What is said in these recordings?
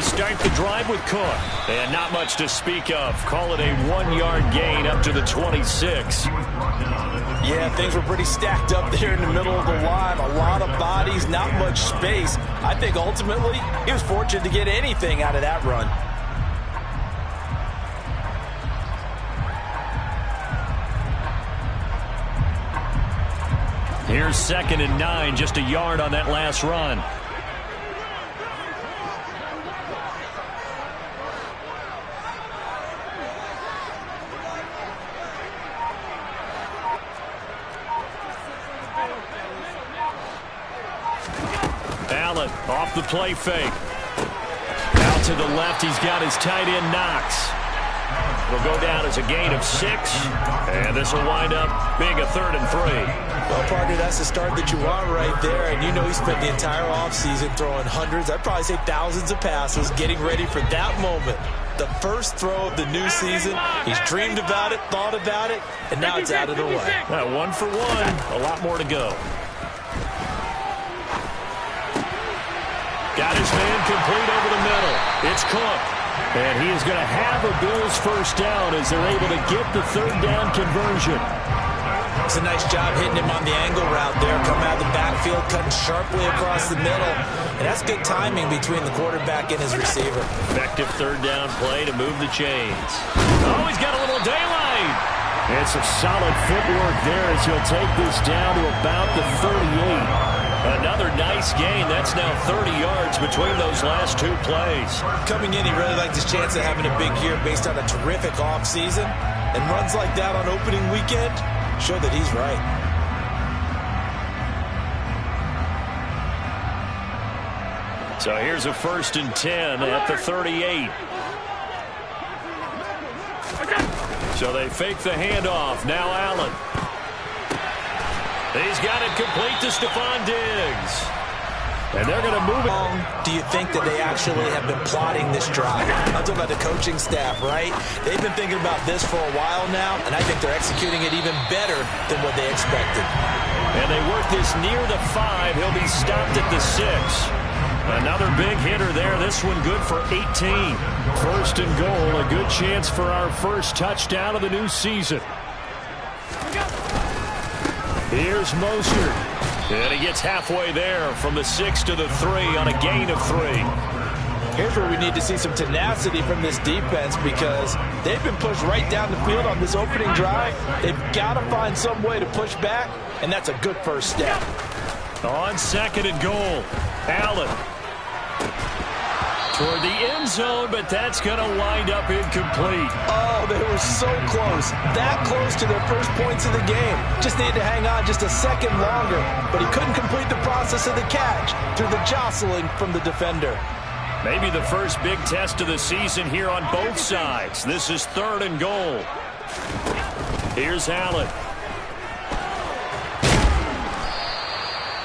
They start the drive with Cook. And not much to speak of. Call it a 1-yard gain up to the 26. Yeah, things were pretty stacked up there in the middle of the line. A lot of bodies, not much space. I think ultimately he was fortunate to get anything out of that run. Here's 2nd and 9, just a yard on that last run. Allen off the play fake. Out to the left, he's got his tight end Knox. Will go down as a gain of 6, and this will wind up being a 3rd and 3. Well, partner, that's the start that you want right there, and you know he spent the entire offseason throwing hundreds, I'd probably say thousands of passes, getting ready for that moment. The first throw of the new season. He's dreamed about it, thought about it, and now it's out of the way. 1 for 1, a lot more to go. Got his man complete over the middle. It's Cook. And he is going to have a Bills first down as they're able to get the 3rd down conversion. It's a nice job hitting him on the angle route there. Coming out of the backfield, cutting sharply across the middle. And that's good timing between the quarterback and his receiver. Effective 3rd down play to move the chains. Oh, he's got a little daylight. It's a solid footwork there as he'll take this down to about the 38. Another nice gain. That's now 30 yards between those last 2 plays. Coming in, he really liked his chance of having a big year based on a terrific offseason. And runs like that on opening weekend show that he's right. So here's a 1st and 10 at the 38. So they fake the handoff. Now Allen. He's got it complete to Stephon Diggs. And they're going to move it. Do you think that they actually have been plotting this drive? I'm talking about the coaching staff, right? They've been thinking about this for a while now, and I think they're executing it even better than what they expected. And they work this near the 5. He'll be stopped at the 6. Another big hitter there. This one good for 18. 1st and goal. A good chance for our first touchdown of the new season. Here's Mostert. And he gets halfway there from the 6 to the 3 on a gain of 3. Here's where we need to see some tenacity from this defense because they've been pushed right down the field on this opening drive. They've got to find some way to push back, and that's a good first step. On 2nd and goal, Allen. Toward the end zone, but that's going to wind up incomplete. Oh, they were so close. That close to their first points of the game. Just needed to hang on just a second longer, but he couldn't complete the process of the catch through the jostling from the defender. Maybe the first big test of the season here on both sides. This is 3rd and goal. Here's Allen.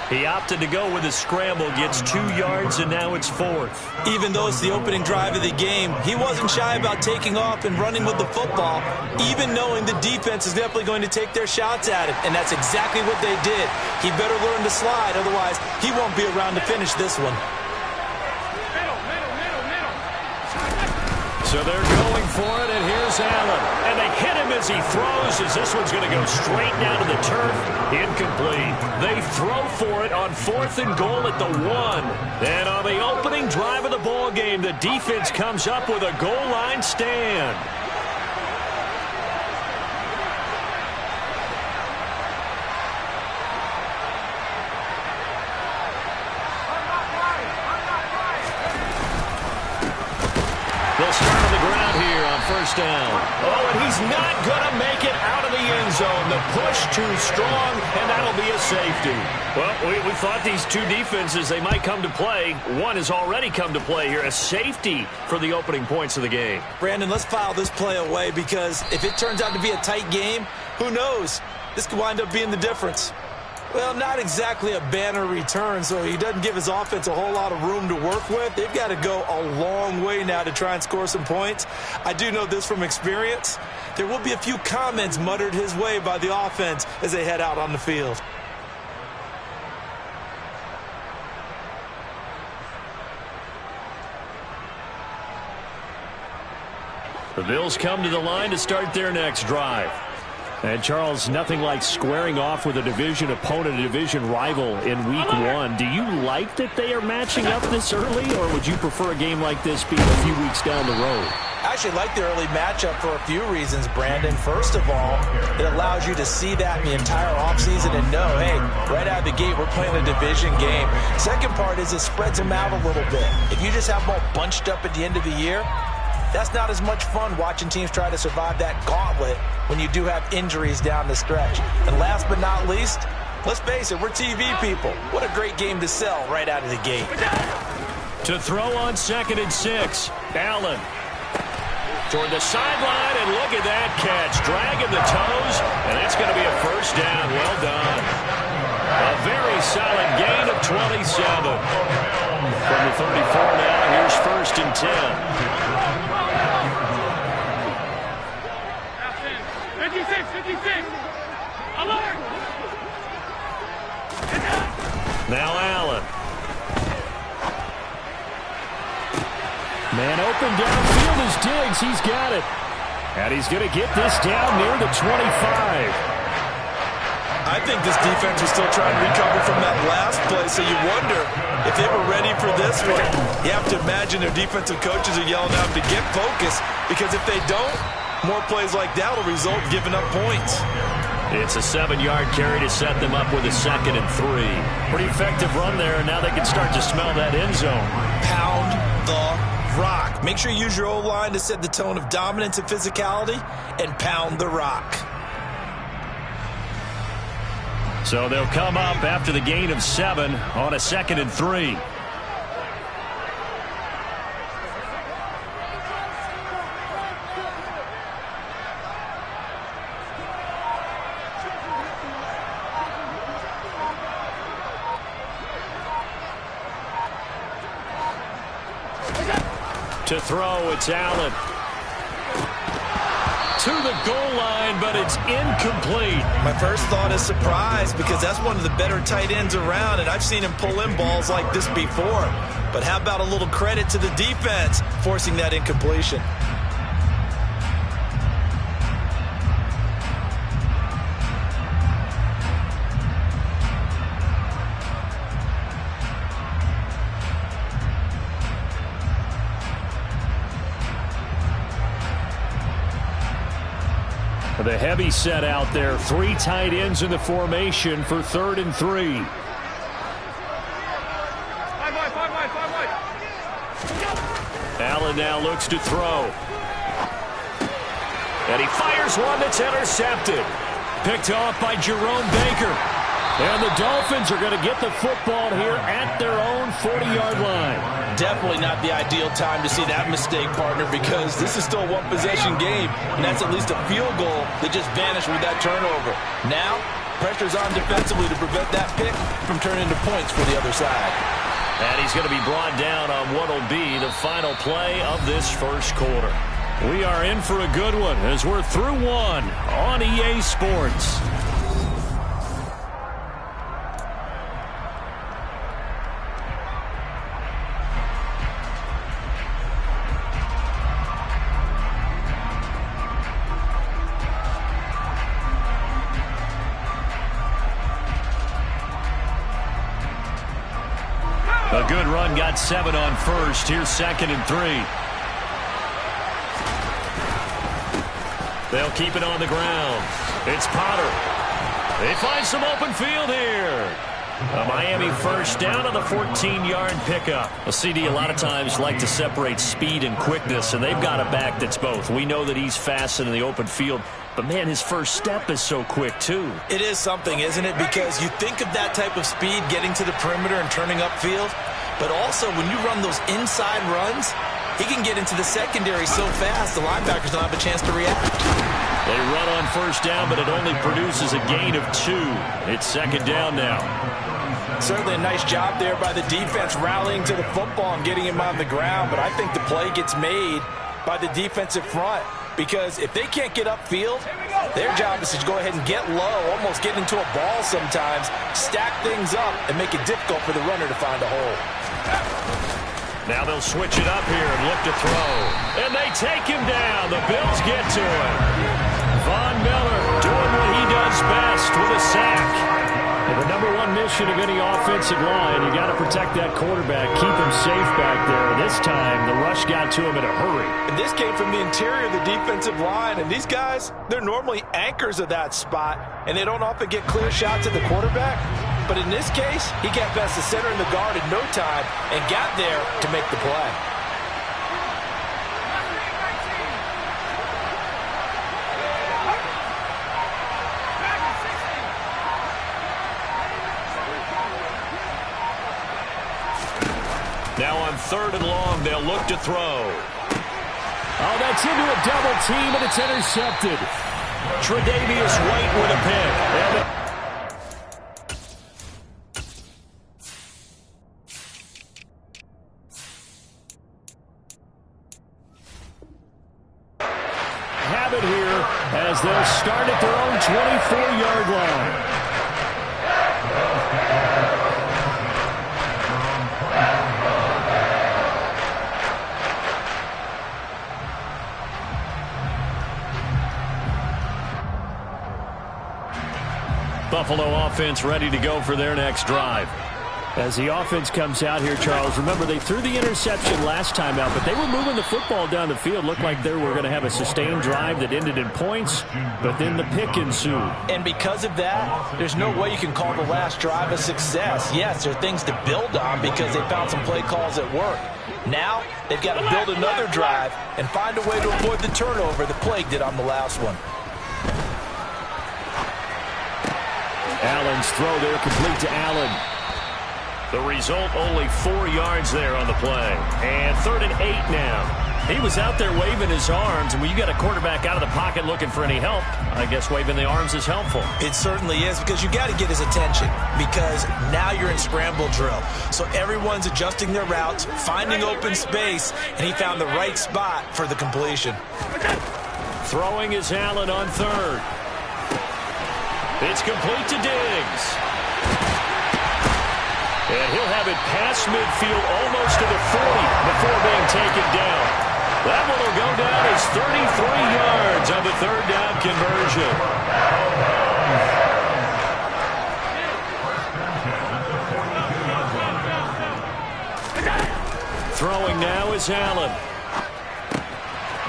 He opted to go with a scramble, gets 2 yards, and now it's 4th. Even though it's the opening drive of the game, he wasn't shy about taking off and running with the football, even knowing the defense is definitely going to take their shots at him, and that's exactly what they did. He better learn to slide, otherwise he won't be around to finish this one. So they're going for it, and here's Allen. And they hit him as he throws, as this one's going to go straight down to the turf. Incomplete. They throw for it on 4th and goal at the 1. And on the opening drive of the ball game, the defense comes up with a goal line stand. They'll start on the ground here on 1st down. Oh, and he's not going to make it out of the end zone. The push too strong, and that'll be a safety. Well, we thought these 2 defenses, they might come to play. One has already come to play here, a safety for the opening points of the game. Brandon, let's file this play away because if it turns out to be a tight game, who knows? This could wind up being the difference. Well, not exactly a banner return, so he doesn't give his offense a whole lot of room to work with. They've got to go a long way now to try and score some points. I do know this from experience. There will be a few comments muttered his way by the offense as they head out on the field. The Bills come to the line to start their next drive. And, Charles, nothing like squaring off with a division opponent, a division rival in Week 1. Do you like that they are matching up this early, or would you prefer a game like this being a few weeks down the road? I actually like the early matchup for a few reasons, Brandon. First of all, it allows you to see that in the entire offseason and know, hey, right out of the gate, we're playing a division game. Second part is it spreads them out a little bit. If you just have them all bunched up at the end of the year, that's not as much fun watching teams try to survive that gauntlet when you do have injuries down the stretch. And last but not least, let's face it, we're TV people. What a great game to sell right out of the gate. To throw on 2nd and 6, Allen. Toward the sideline, and look at that catch. Dragging the toes, and that's going to be a first down. Well done. A very solid gain of 27. From the 34 now, here's 1st and 10. 56. Alert! Now Allen. Man open downfield is Diggs. He's got it. And he's going to get this down near the 25. I think this defense was still trying to recover from that last play, so you wonder if they were ready for this one. You have to imagine their defensive coaches are yelling at them to get focused, because if they don't, more plays like that will result in giving up points. It's a 7-yard carry to set them up with a 2nd and 3. Pretty effective run there, and now they can start to smell that end zone. Pound the rock. Make sure you use your O-line to set the tone of dominance and physicality, and pound the rock. So they'll come up after the gain of 7 on a 2nd and 3. To throw, it's Allen. To the goal line, but it's incomplete. My first thought is surprise, because that's one of the better tight ends around, and I've seen him pull in balls like this before. But how about a little credit to the defense forcing that incompletion? The heavy set out there. 3 tight ends in the formation for 3rd and 3. Allen now looks to throw. And he fires one that's intercepted. Picked off by Jerome Baker. And the Dolphins are going to get the football here at their own 40-yard line. Definitely not the ideal time to see that mistake, partner, because this is still a one-possession game, and that's at least a field goal that just vanished with that turnover. Now, pressure's on defensively to prevent that pick from turning into points for the other side. And he's going to be brought down on what will be the final play of this first quarter. We are in for a good one as we're through one on EA Sports. A good run, got 7 on first. Here's 2nd and 3. They'll keep it on the ground. It's Potter. They find some open field here. A Miami first down on the 14-yard pickup. A CD a lot of times like to separate speed and quickness, and they've got a back that's both. We know that he's fast in the open field, but, man, his first step is so quick, too. It is something, isn't it? Because you think of that type of speed getting to the perimeter and turning upfield, but also when you run those inside runs, he can get into the secondary so fast the linebackers don't have a chance to react. They run on first down, but it only produces a gain of 2. It's 2nd down now. Certainly a nice job there by the defense rallying to the football and getting him on the ground, but I think the play gets made by the defensive front, because if they can't get upfield, their job is to go ahead and get low, almost get into a ball sometimes, stack things up, and make it difficult for the runner to find a hole. Now they'll switch it up here and look to throw. And they take him down. The Bills get to him. Von Miller doing what he does best with a sack. And the number one mission of any offensive line, you got to protect that quarterback, keep him safe back there. This time, the rush got to him in a hurry. And this came from the interior of the defensive line. And these guys, they're normally anchors of that spot, and they don't often get clear shots at the quarterback. But in this case, he got past the center and the guard in no time and got there to make the play. Now on 3rd and long, they'll look to throw. Oh, that's into a double team, and it's intercepted. Tre'Davious White with a pick. Have it here as they'll start at their own 24-yard line. Buffalo offense ready to go for their next drive. As the offense comes out here, Charles, remember they threw the interception last time out, but they were moving the football down the field. Looked like they were going to have a sustained drive that ended in points, but then the pick ensued. And because of that, there's no way you can call the last drive a success. Yes, there are things to build on because they found some play calls that work. Now, they've got to build another drive and find a way to avoid the turnover the plague did on the last one. Allen's throw there complete to Allen. The result, only 4 yards there on the play. And 3rd and 8 now. He was out there waving his arms, and when you got a quarterback out of the pocket looking for any help, I guess waving the arms is helpful. It certainly is, because you got to get his attention, because now you're in scramble drill. So everyone's adjusting their routes, finding open space, and he found the right spot for the completion. Throwing is Allen on 3rd. It's complete to Diggs. And he'll have it past midfield almost to the 40 before being taken down. That one will go down as 33 yards on the 3rd down conversion. Throwing now is Allen.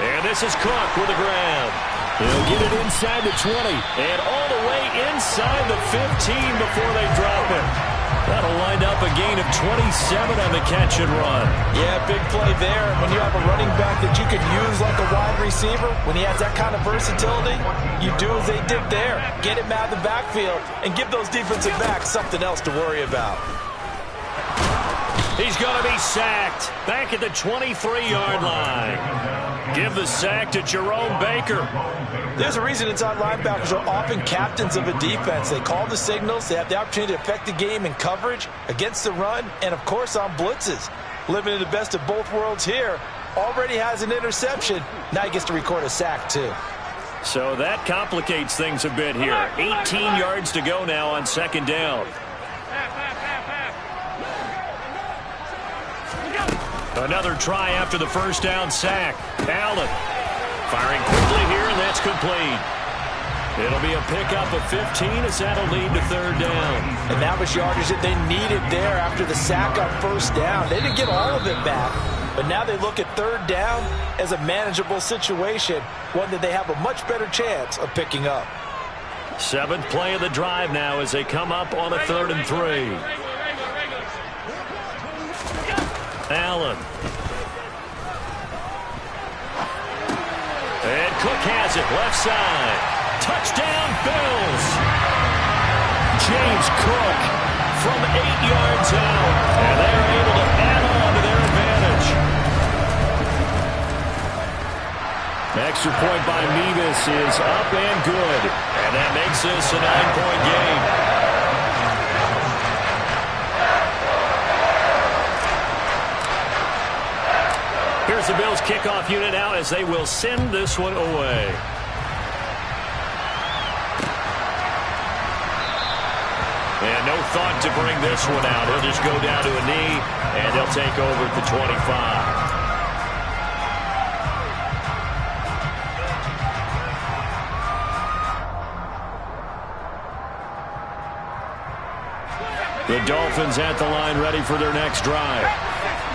And this is Cook with the ground. He'll get it inside the 20. And all the way inside the 15 before they drop it. That'll wind up a gain of 27 on the catch and run. Yeah, big play there. When you have a running back that you could use like a wide receiver, when he has that kind of versatility, you do as they did there. Get him out of the backfield and give those defensive backs something else to worry about. He's going to be sacked back at the 23-yard line. Give the sack to Jerome Baker. There's a reason inside linebackers are often captains of a defense. They call the signals. They have the opportunity to affect the game in coverage, against the run, and, of course, on blitzes. Living in the best of both worlds here. Already has an interception. Now he gets to record a sack, too. So that complicates things a bit here. 18 yards to go now on 2nd down. Another try after the 1st down sack. Allen firing quickly here, and that's complete. It'll be a pickup of 15 as that'll lead to 3rd down. And that was yardage that they needed there after the sack on 1st down. They didn't get all of it back, but now they look at 3rd down as a manageable situation, one that they have a much better chance of picking up. 7th play of the drive now as they come up on a 3rd and 3. Allen. And Cook has it, left side. Touchdown, Bills. James Cook from 8 yards out. And they're able to add on to their advantage. Extra point by Mevis is up and good. And that makes this a 9-point game. Here's the Bills kickoff unit out as they will send this one away. And no thought to bring this one out. He'll just go down to a knee, and he'll take over at the 25. The Dolphins at the line ready for their next drive.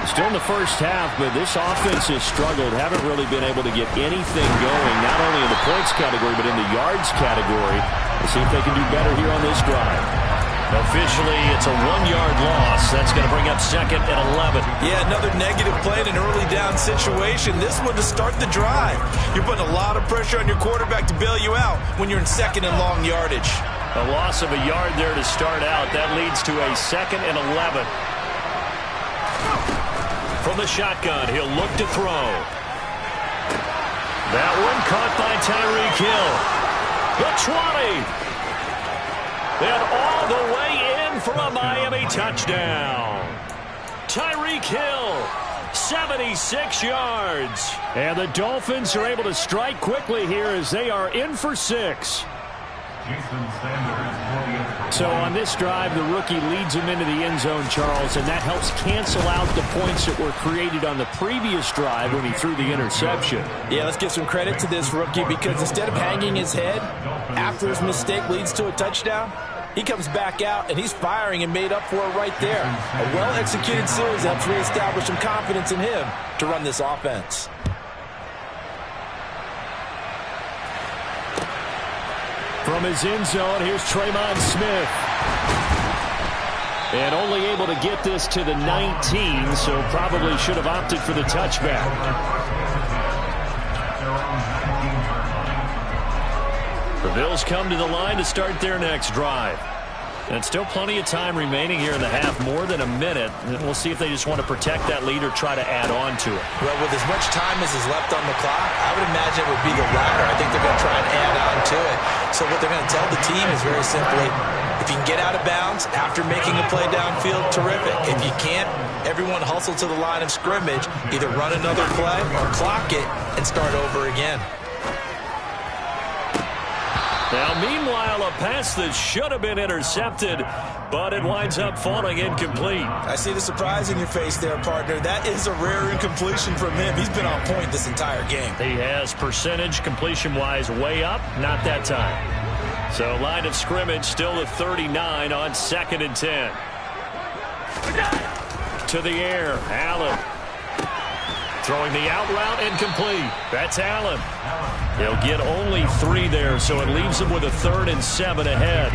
Still in the first half, but this offense has struggled. Haven't really been able to get anything going, not only in the points category, but in the yards category. We'll see if they can do better here on this drive. Officially, it's a 1-yard loss. That's going to bring up 2nd and 11. Yeah, another negative play in an early down situation. This one to start the drive. You're putting a lot of pressure on your quarterback to bail you out when you're in 2nd and long yardage. A loss of a yard there to start out. That leads to a 2nd and 11. From the shotgun, he'll look to throw. That one caught by Tyreek Hill. The 20. And all the way in for a Miami touchdown. Tyreek Hill, 76 yards. And the Dolphins are able to strike quickly here as they are in for 6. So on this drive, the rookie leads him into the end zone, Charles, and that helps cancel out the points that were created on the previous drive when he threw the interception. Yeah, let's give some credit to this rookie because instead of hanging his head after his mistake leads to a touchdown, he comes back out and he's firing and made up for it right there. A well-executed series helps reestablish some confidence in him to run this offense. From his end zone, here's Tremon Smith. And only able to get this to the 19, so probably should have opted for the touchback. The Bills come to the line to start their next drive. And still plenty of time remaining here in the half, more than a minute. And we'll see if they just want to protect that lead or try to add on to it. Well, with as much time as is left on the clock, I would imagine it would be the latter. I think they're going to try and add on to it. So what they're going to tell the team is very simply, if you can get out of bounds after making a play downfield, terrific. If you can't, everyone hustle to the line of scrimmage, either run another play or clock it and start over again. Now, meanwhile, a pass that should have been intercepted, but it winds up falling incomplete. I see the surprise in your face there, partner. That is a rare incompletion from him. He's been on point this entire game. He has percentage completion-wise way up, not that time. So line of scrimmage still at 39 on 2nd and 10. To the air, Allen. Throwing the out route incomplete. That's Allen. He'll get only 3 there, so it leaves him with a 3rd and 7 ahead.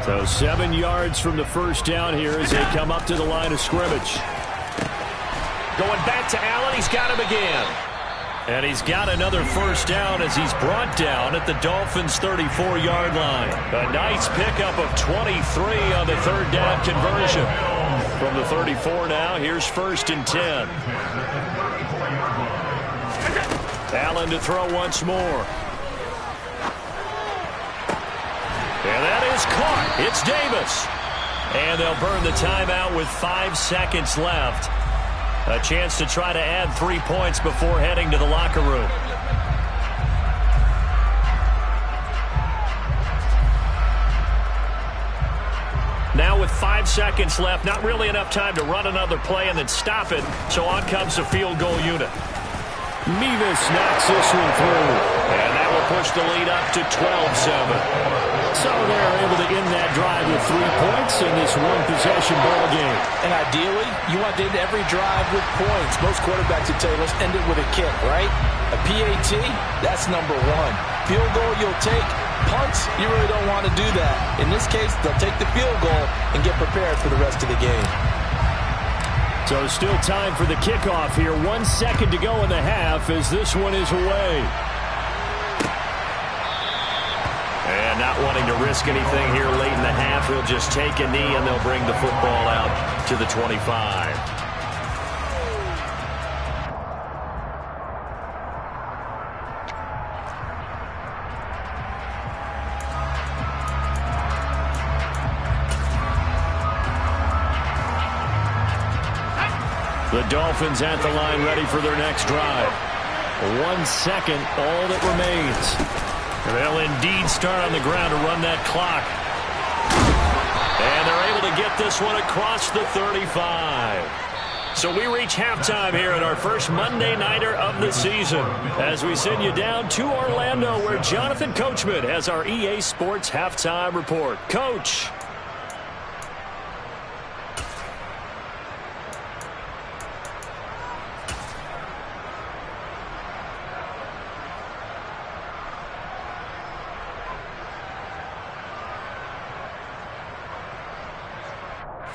So 7 yards from the first down here as they come up to the line of scrimmage. Going back to Allen. He's got him again. And he's got another first down as he's brought down at the Dolphins' 34-yard line. A nice pickup of 23 on the 3rd down conversion. From the 34 now, here's 1st and 10. Allen to throw once more. And that is caught. It's Davis. And they'll burn the timeout with 5 seconds left. A chance to try to add 3 points before heading to the locker room. Now with 5 seconds left, not really enough time to run another play and then stop it. So on comes the field goal unit. Mevis knocks this one through. And that will push the lead up to 12-7. So they're able to end that drive with 3 points in this one-possession ball game. And ideally, you want to end every drive with points. Most quarterbacks would tell you, let's end it with a kick, right? A PAT, that's number 1. Field goal you'll take. Punts, you really don't want to do that. In this case, they'll take the field goal and get prepared for the rest of the game. So still time for the kickoff here. 1 second to go in the half as this one is away. And not wanting to risk anything here late in the half, he'll just take a knee and they'll bring the football out to the 25. The Dolphins at the line ready for their next drive. 1 second, all that remains. They'll indeed start on the ground to run that clock. And they're able to get this one across the 35. So we reach halftime here at our first Monday Nighter of the season as we send you down to Orlando where Jonathan Coachman has our EA Sports Halftime Report. Coach.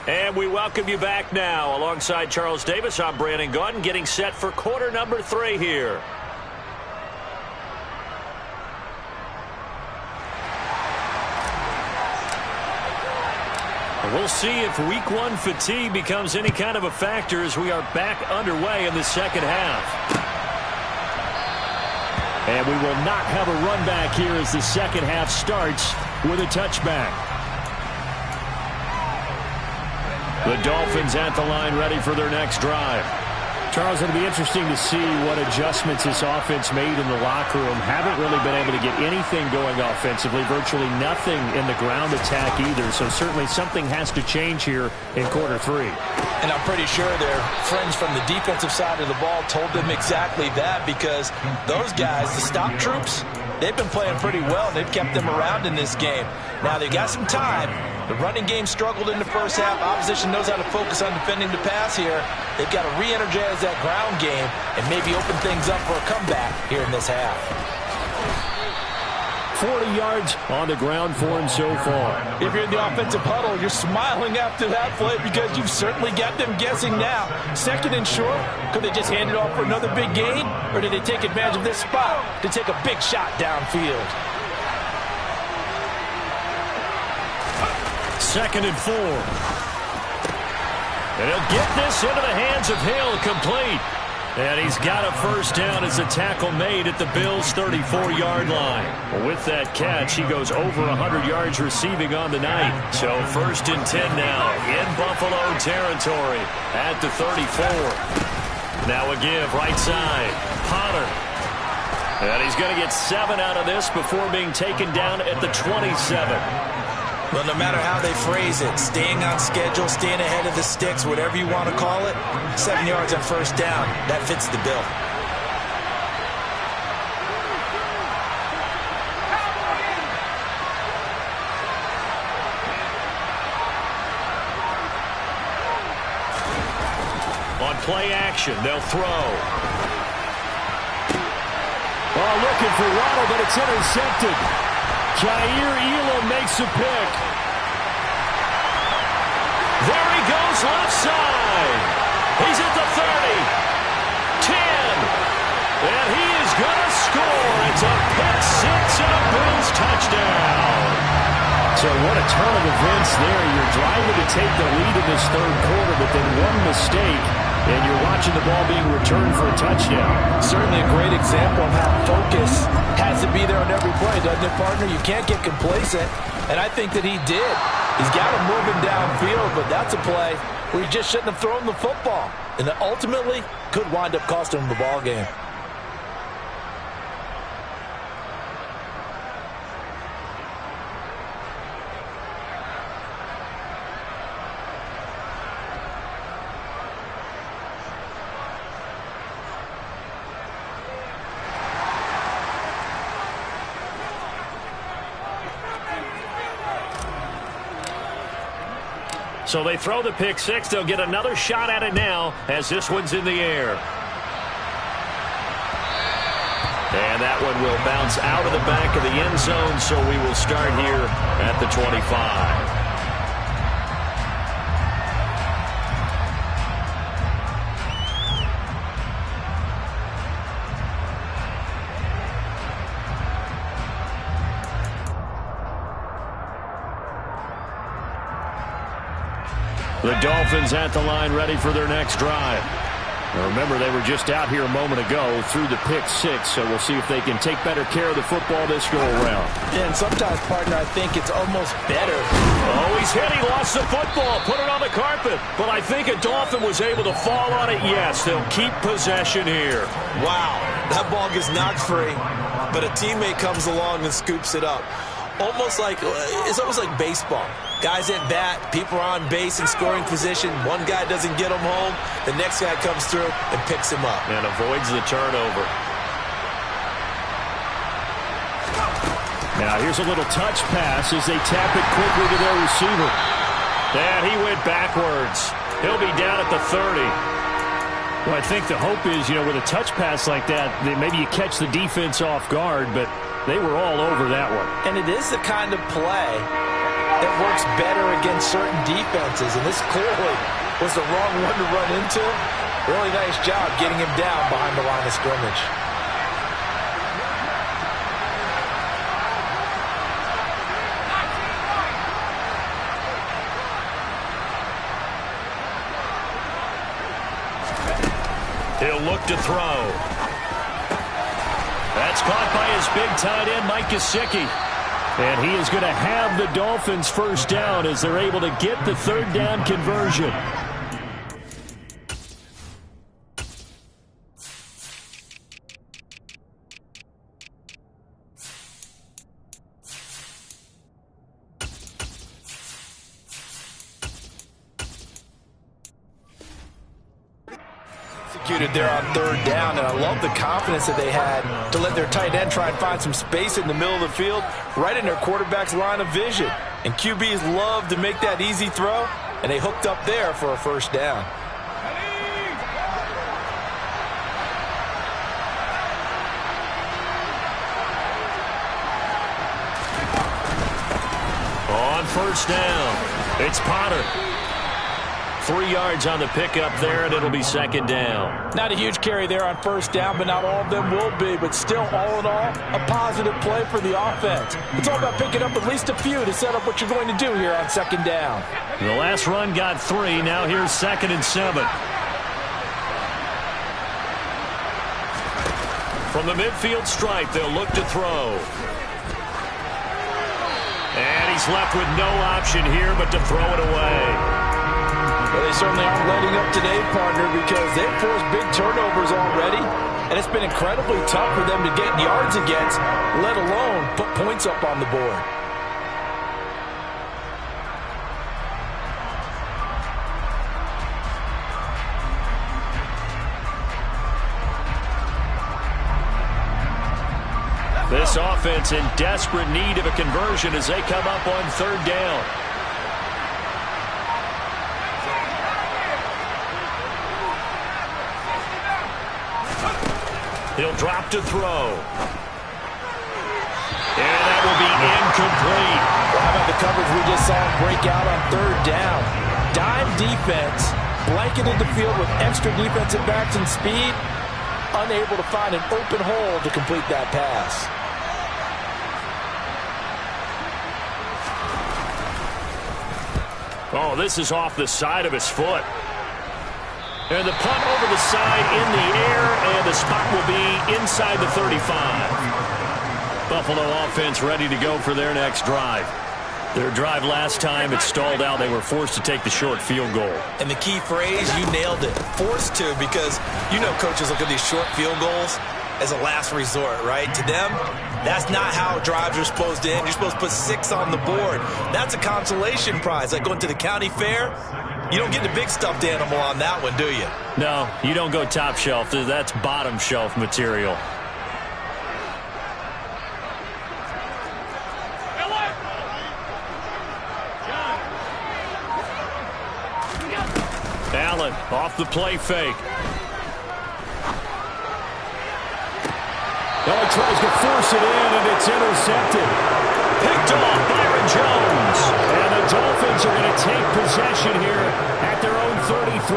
And we welcome you back now. Alongside Charles Davis, I'm Brandon Gaudin, getting set for quarter number 3 here. And we'll see if week 1 fatigue becomes any kind of a factor as we are back underway in the second half. And we will not have a run back here as the second half starts with a touchback. The Dolphins at the line ready for their next drive. Charles, it'll be interesting to see what adjustments this offense made in the locker room. Haven't really been able to get anything going offensively, virtually nothing in the ground attack either. So certainly something has to change here in quarter 3. And I'm pretty sure their friends from the defensive side of the ball told them exactly that, because those guys, the stop troops, they've been playing pretty well, and they've kept them around in this game. Now, they got some time. The running game struggled in the first half. Opposition knows how to focus on defending the pass here. They've got to re-energize that ground game and maybe open things up for a comeback here in this half. 40 yards on the ground for him so far. If you're in the offensive huddle, you're smiling after that play because you've certainly got them guessing now. Second and short, could they just hand it off for another big gain? Or did they take advantage of this spot to take a big shot downfield? Second and 4. And he'll get this into the hands of Hill, complete. And he's got a first down as a tackle made at the Bills' 34-yard line. With that catch, he goes over 100 yards receiving on the night. So first and 10 now in Buffalo territory at the 34. Now a give right side. Potter. And he's going to get 7 out of this before being taken down at the 27. Well, no matter how they phrase it, staying on schedule, staying ahead of the sticks, whatever you want to call it, 7 yards on first down, that fits the bill. On play action, they'll throw. Oh, looking for Waddle, but it's intercepted. Jair Elam makes a pick. There he goes left side. He's at the 30. 10. And he is going to score. It's a pick 6 and a Bills touchdown. So what a turn of events there. You're driving to take the lead in this third quarter, but then one mistake, and you're watching the ball being returned for a touchdown. Certainly a great example of how focus has to be there on every play, doesn't it, partner? You can't get complacent, and I think that he did. He's got him moving downfield, but that's a play where he just shouldn't have thrown the football, and it ultimately could wind up costing him the ball game. So they throw the pick 6. They'll get another shot at it now as this one's in the air. And that one will bounce out of the back of the end zone, so we will start here at the 25. The Dolphins at the line ready for their next drive. Now remember, they were just out here a moment ago through the pick 6, so we'll see if they can take better care of the football this go-around. Yeah, and sometimes, partner, I think it's almost better. Oh, he's hit. He lost the football. Put it on the carpet. But I think a Dolphin was able to fall on it. Yes, they'll keep possession here. Wow, that ball gets knocked free. but a teammate comes along and scoops it up. It's almost like baseball. Guys at bat, people are on base in scoring position. One guy doesn't get him home. The next guy comes through and picks him up. And avoids the turnover. Now here's a little touch pass as they tap it quickly to their receiver. And he went backwards. He'll be down at the 30. Well, I think the hope is, with a touch pass like that, maybe you catch the defense off guard, but they were all over that one. And it is the kind of play that works better against certain defenses, and this clearly was the wrong one to run into. Really nice job getting him down behind the line of scrimmage. He'll look to throw. That's caught by his big tight end, Mike Gesicki. And he is going to have the Dolphins first down as they're able to get the third down conversion. Executed there on third down, and I love the confidence that they had to let their tight end try and find some space in the middle of the field, right in their quarterback's line of vision. And QBs love to make that easy throw, and they hooked up there for a first down. On first down, it's Potter. 3 yards on the pickup there, and it'll be second down. Not a huge carry there on first down, but not all of them will be. But still, all in all, a positive play for the offense. It's all about picking up at least a few to set up what you're going to do here on second down. The last run got 3. Now here's 2nd and 7. From the midfield stripe, they'll look to throw. And he's left with no option here but to throw it away. Well, they certainly aren't letting up today, partner, because they've forced big turnovers already, and it's been incredibly tough for them to get yards against, let alone put points up on the board. This offense in desperate need of a conversion as they come up on third down. He'll drop to throw. And that will be incomplete. Well, how about the coverage we just saw break out on third down? Dime defense, blanketed the field with extra defensive backs and speed, unable to find an open hole to complete that pass. Oh, this is off the side of his foot. And the punt over the side in the air, and the spot will be inside the 35. Buffalo offense ready to go for their next drive. Their drive last time, it stalled out. They were forced to take the short field goal. And the key phrase, you nailed it. Forced to, because coaches look at these short field goals as a last resort, right? To them, that's not how drives are supposed to end. You're supposed to put 6 on the board. That's a consolation prize, like going to the county fair. You don't get the big stuffed animal on that one, do you? No, you don't go top shelf. That's bottom shelf material. Allen off the play fake. Oh, he tries to force it in, and it's intercepted. Picked off Byron Jones. And the Dolphins are going to take possession here at their own 33.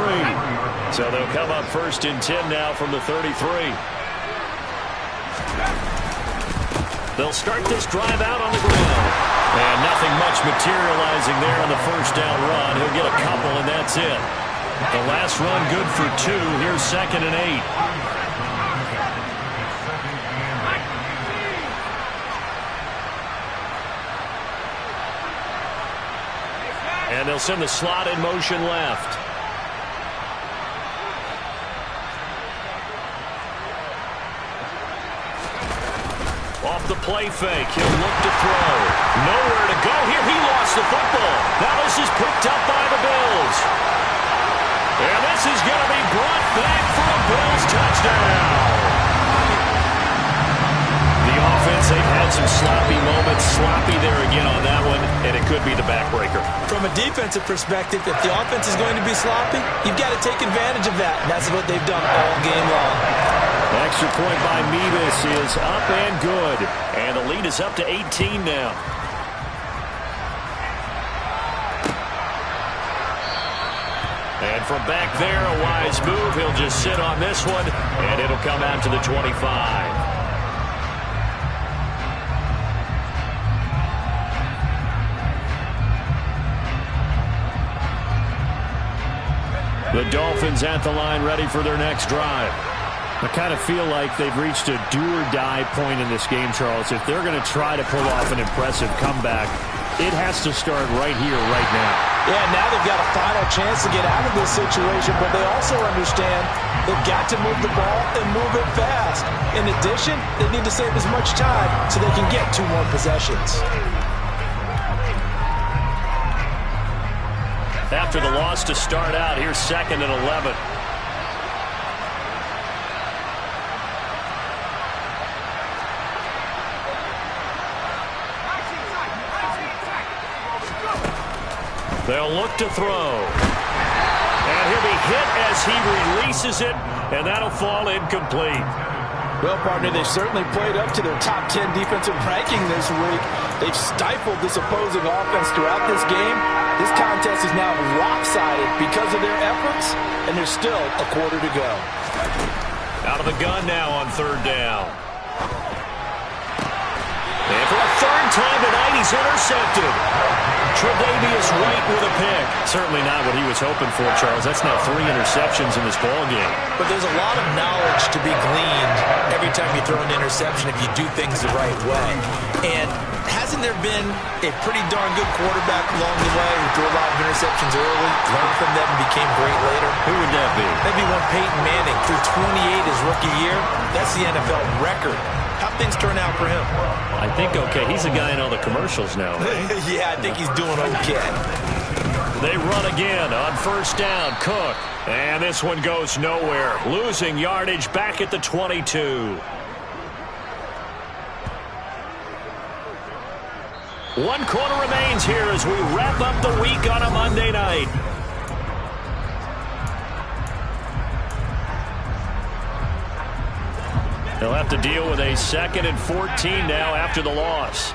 So they'll come up 1st and 10 now from the 33. They'll start this drive out on the ground. And nothing much materializing there on the first down run. He'll get a couple, and that's it. The last run good for 2. Here's 2nd and 8. And they'll send the slot in motion left. off the play fake. He'll look to throw. Nowhere to go here. He lost the football. Now this is picked up by the Bills. And this is going to be brought back for a Bills touchdown. The offense, they've had some sloppy moments. Sloppy there again on that one, and it could be the backbreaker. From a defensive perspective, if the offense is going to be sloppy, you've got to take advantage of that, and that's what they've done all game long. The extra point by Mevis is up and good. And the lead is up to 18 now. And from back there, a wise move. He'll just sit on this one, and it'll come out to the 25. The Dolphins at the line ready for their next drive. I kind of feel like they've reached a do-or-die point in this game, Charles. If they're going to try to pull off an impressive comeback, it has to start right here, right now. Yeah, now they've got a final chance to get out of this situation, but they also understand they've got to move the ball and move it fast. In addition, they need to save as much time so they can get 2 more possessions. After the loss to start out, here's 2nd and 11. They'll look to throw. And he'll be hit as he releases it, and that'll fall incomplete. Well, partner, they've certainly played up to their top 10 defensive ranking this week. They've stifled this opposing offense throughout this game. This contest is now lopsided because of their efforts, and there's still a quarter to go. Out of the gun now on 3rd down. And for a 3rd time tonight, he's intercepted. Tre'Davious White with a pick. Certainly not what he was hoping for, Charles. That's now 3 interceptions in this ballgame. But there's a lot of knowledge to be gleaned every time you throw an interception if you do things the right way. And hasn't there been a pretty darn good quarterback along the way who threw a lot of interceptions early, learned from them, and became great later? Who would that be? Maybe one Peyton Manning threw 28 his rookie year. That's the NFL record. How'd things turn out for him? I think okay. He's a guy in all the commercials now, right? Yeah, I think he's doing okay. They run again on 1st down. Cook. And this one goes nowhere. Losing yardage back at the 22. 1 quarter remains here as we wrap up the week on a Monday night. They'll have to deal with a 2nd and 14 now after the loss.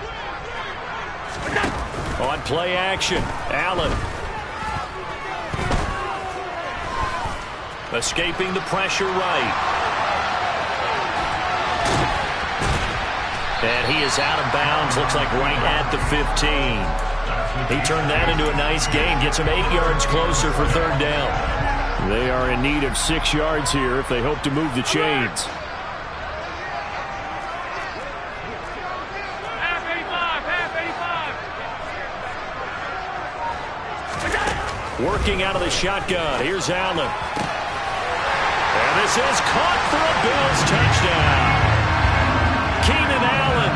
On play action, Allen. Escaping the pressure right. And he is out of bounds, looks like right at the 15. He turned that into a nice gain, gets him 8 yards closer for 3rd down. They are in need of 6 yards here if they hope to move the chains. Working out of the shotgun. Here's Allen. And this is caught for a Bills touchdown. Keenan Allen,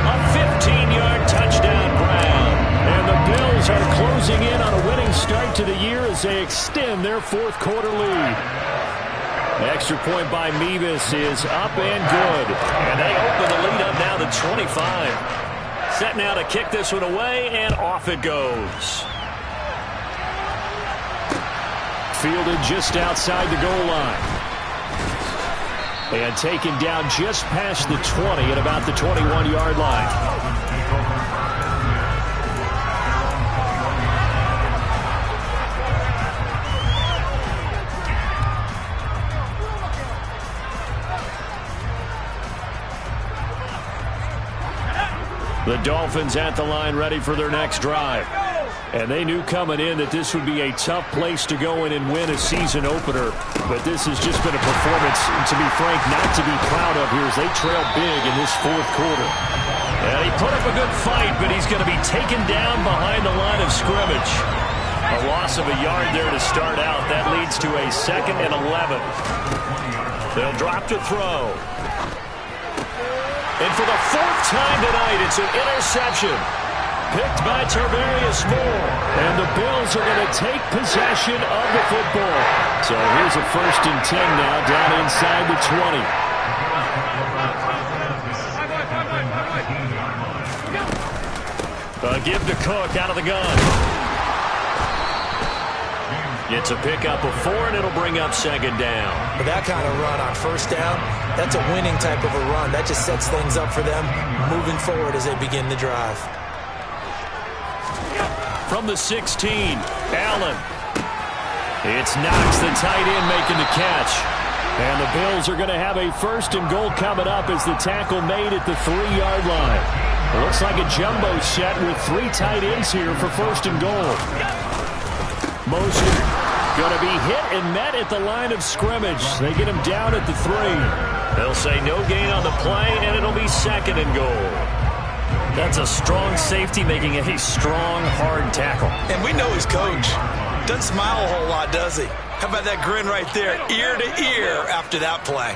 a 15-yard touchdown grab. And the Bills are closing in on a winning start to the year as they extend their 4th quarter lead. The extra point by Mevis is up and good. And they open the lead up now to 25. Set now to kick this one away, and off it goes. Fielded just outside the goal line. And taken down just past the 20 at about the 21-yard line. The Dolphins at the line ready for their next drive. And they knew coming in that this would be a tough place to go in and win a season opener. But this has just been a performance, to be frank, not to be proud of here as they trail big in this 4th quarter. And he put up a good fight, but he's going to be taken down behind the line of scrimmage. A loss of a yard there to start out. That leads to a 2nd and 11. They'll drop to throw. And for the fourth time tonight, it's an interception. Picked by Tarvarius Moore. And the Bills are going to take possession of the football. So here's a 1st and 10 now down inside the 20. Give to Cook out of the gun. Gets a pickup of 4, and it'll bring up 2nd down. But that kind of run on 1st down, that's a winning type of a run. That just sets things up for them moving forward as they begin the drive. From the 16, Allen. It's Knox, the tight end, making the catch. And the Bills are going to have a 1st and goal coming up as the tackle made at the 3-yard line. It looks like a jumbo set with 3 tight ends here for 1st and goal. Motion going to be hit and met at the line of scrimmage. They get him down at the 3. They'll say no gain on the play, and it'll be 2nd and goal. That's a strong safety making a strong, hard tackle. And we know his coach. Doesn't smile a whole lot, does he? How about that grin right there, ear to ear after that play?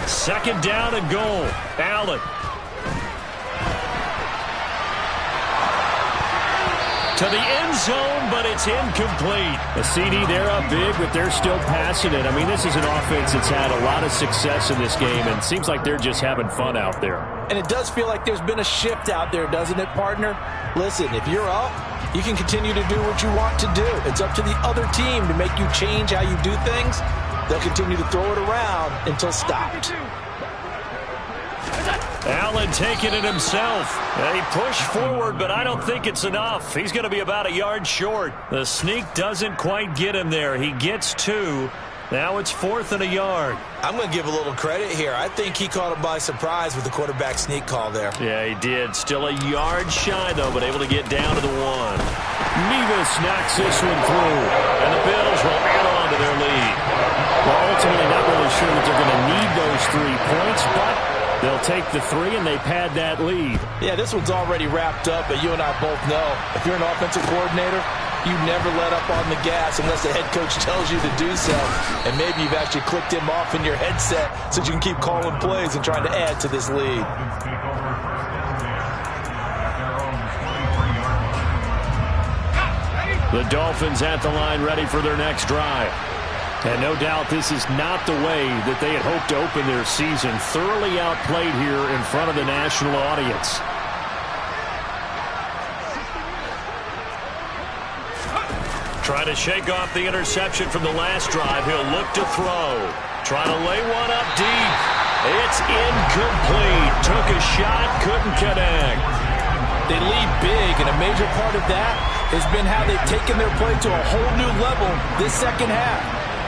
Second down and goal. Allen. To the end zone, but it's incomplete. A CD, they're up big, but they're still passing it. I mean, this is an offense that's had a lot of success in this game, and it seems like they're just having fun out there. And it does feel like there's been a shift out there, doesn't it, partner? Listen, if you're up, you can continue to do what you want to do. It's up to the other team to make you change how you do things. They'll continue to throw it around until stopped. Allen taking it himself. He pushed forward, but I don't think it's enough. He's going to be about a yard short. The sneak doesn't quite get him there. He gets 2. Now it's 4th and a yard. I'm going to give a little credit here. I think he caught him by surprise with the quarterback sneak call there. Yeah, he did. Still a yard shy, though, but able to get down to the 1. Nevis knocks this one through, and the Bills will add on to their lead. Well, ultimately, not really sure that they're going to need those 3 points, but they'll take the 3, and they pad that lead. Yeah, this one's already wrapped up, but you and I both know if you're an offensive coordinator, you never let up on the gas unless the head coach tells you to do so. And maybe you've actually clicked him off in your headset so you can keep calling plays and trying to add to this lead. The Dolphins at the line ready for their next drive. And no doubt this is not the way that they had hoped to open their season. Thoroughly outplayed here in front of the national audience. Trying to shake off the interception from the last drive. He'll look to throw. Trying to lay one up deep. It's incomplete. Took a shot, couldn't connect. They lead big, and a major part of that has been how they've taken their play to a whole new level this second half.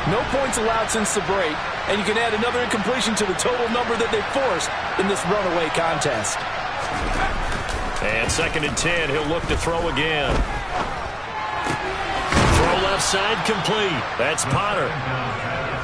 No points allowed since the break, and you can add another incompletion to the total number that they forced in this runaway contest. And 2nd and 10, he'll look to throw again. Throw left side complete. That's Potter.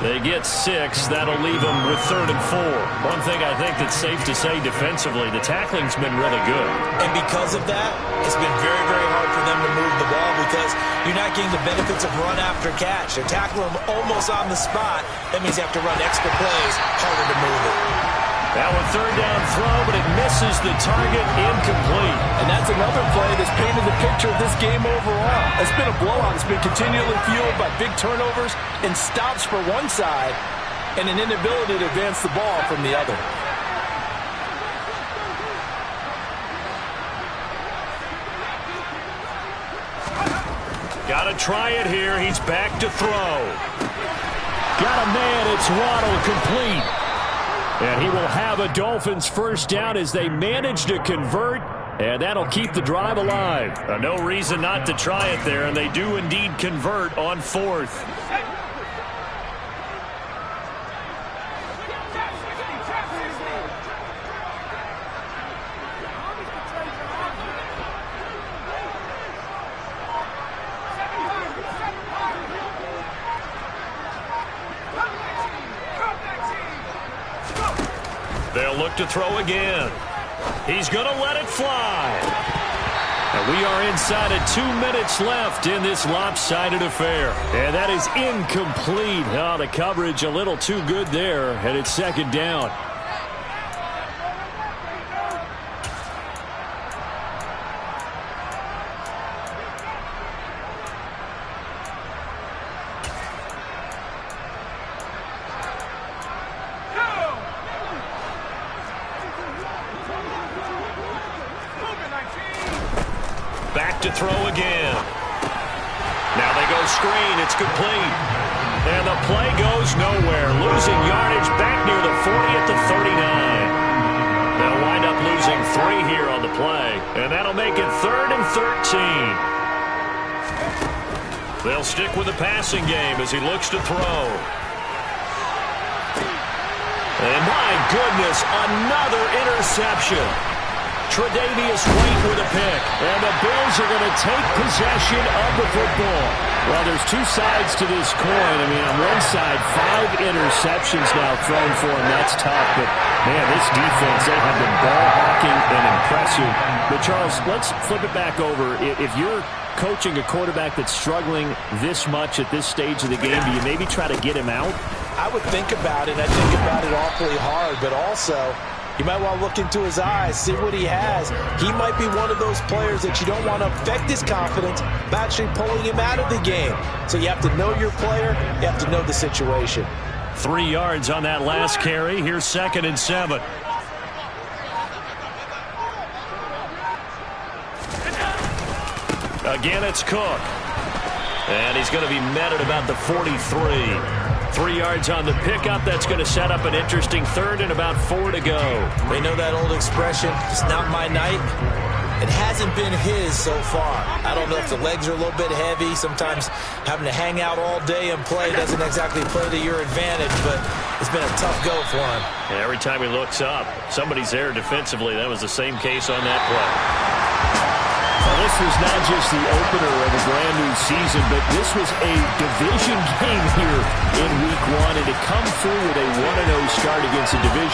They get 6. That'll leave them with 3rd and 4. One thing I think that's safe to say defensively, the tackling's been really good. And because of that, it's been very, very hard for them to move the ball because you're not getting the benefits of run after catch. They're tackling them almost on the spot. That means you have to run extra plays, harder to move it. That one 3rd down throw, but it misses the target, incomplete. And that's another play that's painted the picture of this game overall. It's been a blowout. It's been continually fueled by big turnovers and stops for one side and an inability to advance the ball from the other. Got to try it here. He's back to throw. Got a man. It's Waddle, complete. And he will have a Dolphins 1st down as they manage to convert, and that'll keep the drive alive. No reason not to try it there, and they do indeed convert on 4th. They'll look to throw again. He's going to let it fly. And we are inside of 2 minutes left in this lopsided affair. And that is incomplete. Oh, the coverage a little too good there, and it's second down. Back to throw again. Now they go screen. It's complete. And the play goes nowhere. Losing yardage back near the 40 at the 39. They'll wind up losing 3 here on the play. And that'll make it 3rd and 13. They'll stick with the passing game as he looks to throw. And my goodness, another interception. Tre'Davious White with a pick. And the Bills are going to take possession of the football. Well, there's 2 sides to this coin. I mean, on one side, 5 interceptions now thrown for him. That's tough. But, man, this defense, they have been ball hawking and impressive. But, Charles, let's flip it back over. If you're coaching a quarterback that's struggling this much at this stage of the game, do you maybe try to get him out? I would think about it. I think about it awfully hard. But also, you might want to look into his eyes, see what he has. He might be one of those players that you don't want to affect his confidence by actually pulling him out of the game. So you have to know your player. You have to know the situation. 3 yards on that last carry. Here's 2nd and 7. Again, it's Cook. And he's going to be met at about the 43. 3 yards on the pickup. That's going to set up an interesting 3rd and about 4 to go. They know that old expression, it's not my night. It hasn't been his so far. I don't know if the legs are a little bit heavy. Sometimes having to hang out all day and play doesn't exactly play to your advantage, but it's been a tough go for him. And every time he looks up, somebody's there defensively. That was the same case on that play. Well, this was not just the opener of a brand new season, but this was a division game here in week 1, and to come through with a 1-0 start against a division